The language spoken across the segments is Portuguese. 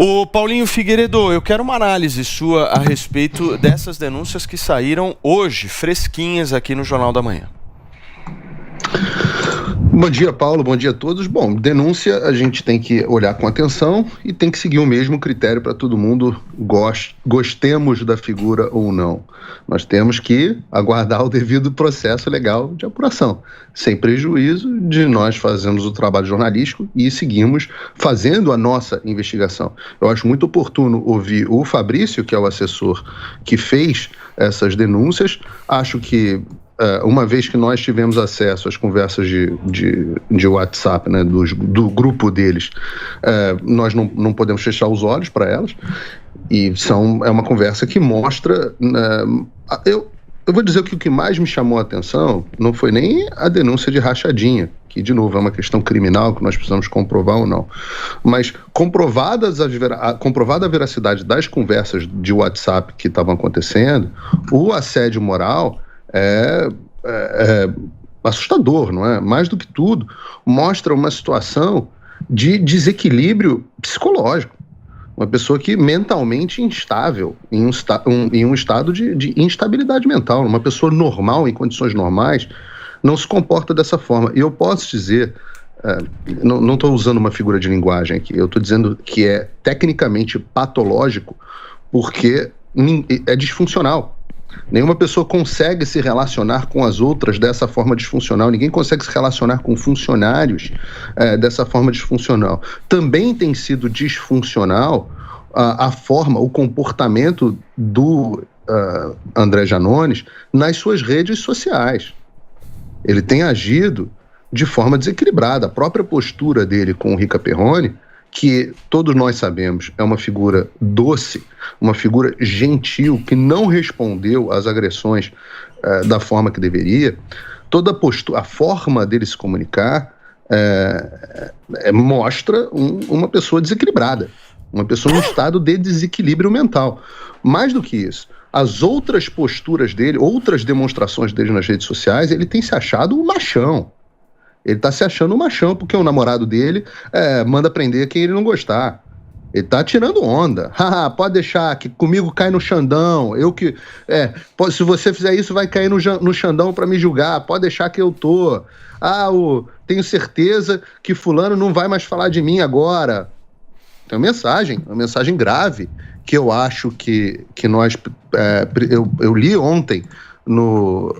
Ô Paulinho Figueiredo, eu quero uma análise sua a respeito dessas denúncias que saíram hoje, fresquinhas aqui no Jornal da Manhã. Bom dia, Paulo. Bom dia a todos. Bom, denúncia a gente tem que olhar com atenção e tem que seguir o mesmo critério para todo mundo, gostemos da figura ou não. Nós temos que aguardar o devido processo legal de apuração, sem prejuízo de nós fazermos o trabalho jornalístico e seguimos fazendo a nossa investigação. Eu acho muito oportuno ouvir o Fabrício, que é o assessor que fez essas denúncias. Acho que uma vez que nós tivemos acesso às conversas de WhatsApp, né, do grupo deles, nós não podemos fechar os olhos para elas, e é uma conversa que mostra... Eu vou dizer que o que mais me chamou a atenção não foi nem a denúncia de rachadinha, que, de novo, é uma questão criminal que nós precisamos comprovar ou não, mas comprovada a veracidade das conversas de WhatsApp que estavam acontecendo, o assédio moral é assustador, não é? Mais do que tudo, mostra uma situação de desequilíbrio psicológico. Uma pessoa que mentalmente instável, em um estado de instabilidade mental. Uma pessoa normal, em condições normais, não se comporta dessa forma. E eu posso dizer, não estou usando uma figura de linguagem aqui, eu estou dizendo que é tecnicamente patológico, porque é disfuncional. Nenhuma pessoa consegue se relacionar com as outras dessa forma disfuncional. Ninguém consegue se relacionar com funcionários dessa forma disfuncional. Também tem sido disfuncional a forma, o comportamento do André Janones nas suas redes sociais. Ele tem agido de forma desequilibrada. A própria postura dele com o Rica Perrone, que todos nós sabemos é uma figura doce, uma figura gentil, que não respondeu às agressões da forma que deveria, toda a forma dele se comunicar mostra uma pessoa desequilibrada, uma pessoa em estado de desequilíbrio mental. Mais do que isso, as outras posturas dele, outras demonstrações dele nas redes sociais, ele tem se achado um machão. Ele tá se achando um machão, porque o namorado dele manda prender quem ele não gostar. Ele tá tirando onda. Pode deixar, que comigo cai no Xandão. Se você fizer isso, vai cair no Xandão pra me julgar. Pode deixar que eu tô. Tenho certeza que fulano não vai mais falar de mim agora. Tem uma mensagem grave, que eu acho que nós... Eu li ontem no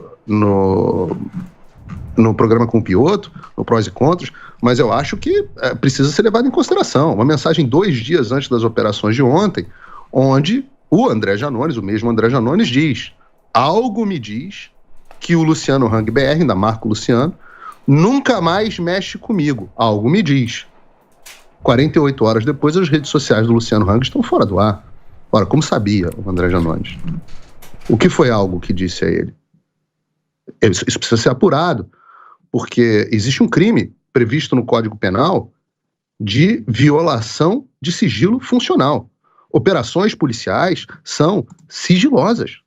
programa com o Pioto, no Prós e Contras, mas eu acho que precisa ser levado em consideração. Uma mensagem 2 dias antes das operações de ontem, onde o André Janones, o mesmo André Janones, diz: algo me diz que o Luciano Hang BR, ainda marca o Luciano, nunca mais mexe comigo. Algo me diz. 48 horas depois, as redes sociais do Luciano Hang estão fora do ar. Ora, como sabia o André Janones? O que foi algo que disse a ele? Isso precisa ser apurado, porque existe um crime previsto no Código Penal de violação de sigilo funcional. Operações policiais são sigilosas.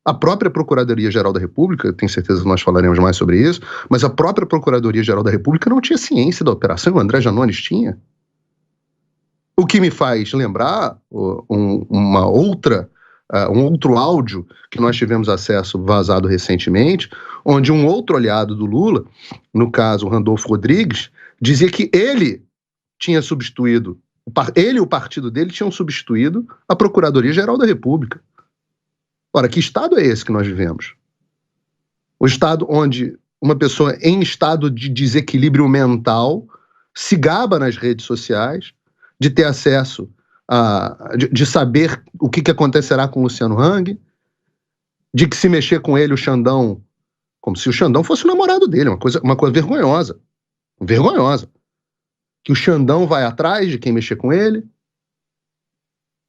A própria Procuradoria-Geral da República, tenho certeza que nós falaremos mais sobre isso, mas a própria Procuradoria-Geral da República não tinha ciência da operação, o André Janones tinha. O que me faz lembrar um outro áudio que nós tivemos acesso vazado recentemente, onde um outro aliado do Lula, no caso o Randolfo Rodrigues, dizia que ele tinha substituído, ele e o partido dele tinham substituído a Procuradoria-Geral da República. Ora, que estado é esse que nós vivemos? O estado onde uma pessoa em estado de desequilíbrio mental se gaba nas redes sociais de ter acesso de saber o que acontecerá com o Luciano Hang, de que se mexer com ele o Xandão, como se o Xandão fosse o namorado dele, uma coisa vergonhosa. Vergonhosa. Que o Xandão vai atrás de quem mexer com ele.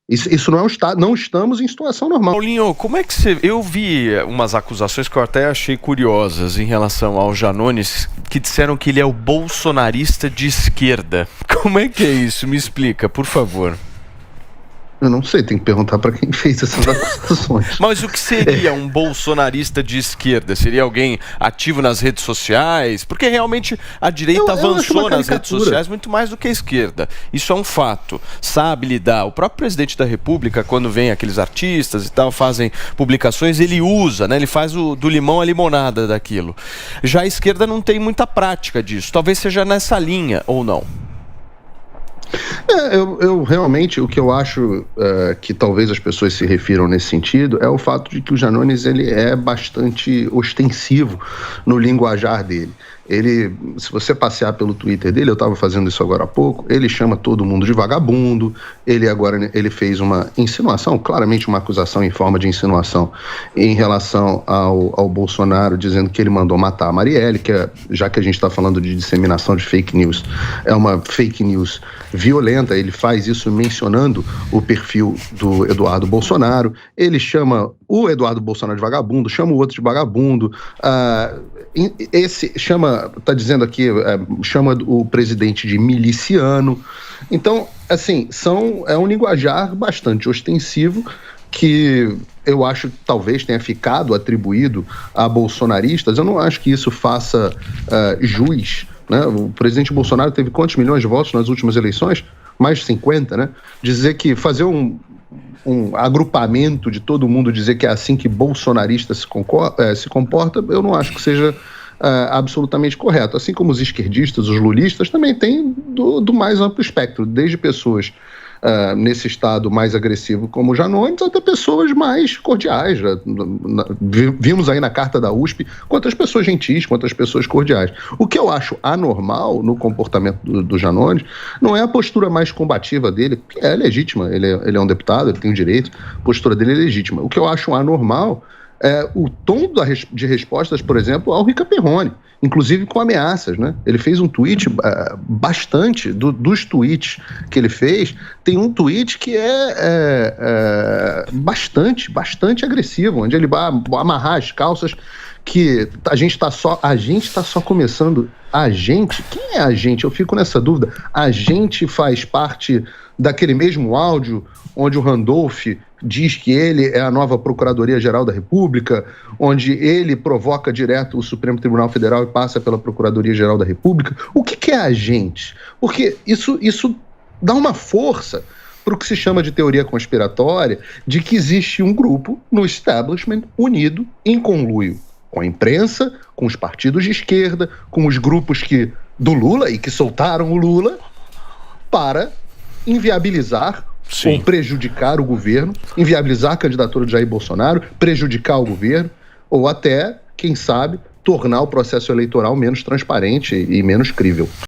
Isso não é um estado, não estamos em situação normal. Paulinho, como é que você... Eu vi umas acusações que eu até achei curiosas em relação ao Janones, que disseram que ele é o bolsonarista de esquerda. Como é que é isso? Me explica, por favor. Eu não sei, tem que perguntar para quem fez essas acusações. Mas o que seria um bolsonarista de esquerda? Seria alguém ativo nas redes sociais? Porque realmente a direita avançou nas redes sociais muito mais do que a esquerda. Isso é um fato. Sabe lidar. O próprio presidente da República, quando vem aqueles artistas e tal, fazem publicações, ele usa, né? Ele faz do limão a limonada daquilo. Já a esquerda não tem muita prática disso. Talvez seja nessa linha, ou não? Eu realmente, o que eu acho que talvez as pessoas se refiram nesse sentido é o fato de que o Janones ele é bastante ostensivo no linguajar dele. Ele, se você passear pelo Twitter dele, eu estava fazendo isso agora há pouco, ele chama todo mundo de vagabundo, ele fez uma insinuação, claramente uma acusação em forma de insinuação em relação ao Bolsonaro, dizendo que ele mandou matar a Marielle, já que a gente está falando de disseminação de fake news, é uma fake news violenta, ele faz isso mencionando o perfil do Eduardo Bolsonaro, ele chama o Eduardo Bolsonaro de vagabundo, chama o outro de vagabundo, está dizendo aqui, chama o presidente de miliciano. Então, assim, é um linguajar bastante ostensivo que eu acho que talvez tenha ficado atribuído a bolsonaristas. Eu não acho que isso faça jus, né? O presidente Bolsonaro teve quantos milhões de votos nas últimas eleições? Mais de 50, né? Dizer que fazer um agrupamento de todo mundo, dizer que é assim que bolsonarista se comporta, eu não acho que seja absolutamente correto. Assim como os esquerdistas, os lulistas, também têm do mais amplo espectro, desde pessoas nesse estado mais agressivo como o Janones, até pessoas mais cordiais. Vimos aí na carta da USP quantas pessoas gentis, quantas pessoas cordiais. O que eu acho anormal no comportamento do Janones não é a postura mais combativa dele, que é legítima, ele é um deputado, ele tem o direito, a postura dele é legítima. O que eu acho anormal é o tom de respostas, por exemplo, ao Rica Perrone, inclusive com ameaças, né? Ele fez um tweet bastante, dos tweets que ele fez, tem um tweet que é bastante agressivo, onde ele vai amarrar as calças, que a gente está só começando. A gente? Quem é a gente? Eu fico nessa dúvida. A gente faz parte daquele mesmo áudio onde o Randolph diz que ele é a nova Procuradoria-Geral da República, onde ele provoca direto o Supremo Tribunal Federal e passa pela Procuradoria-Geral da República. O que é a gente? Porque isso dá uma força para o que se chama de teoria conspiratória, de que existe um grupo no establishment unido em conluio com a imprensa, com os partidos de esquerda, com os grupos do Lula e que soltaram o Lula para inviabilizar ou prejudicar o governo, inviabilizar a candidatura de Jair Bolsonaro, prejudicar o governo, ou até, quem sabe, tornar o processo eleitoral menos transparente e menos crível.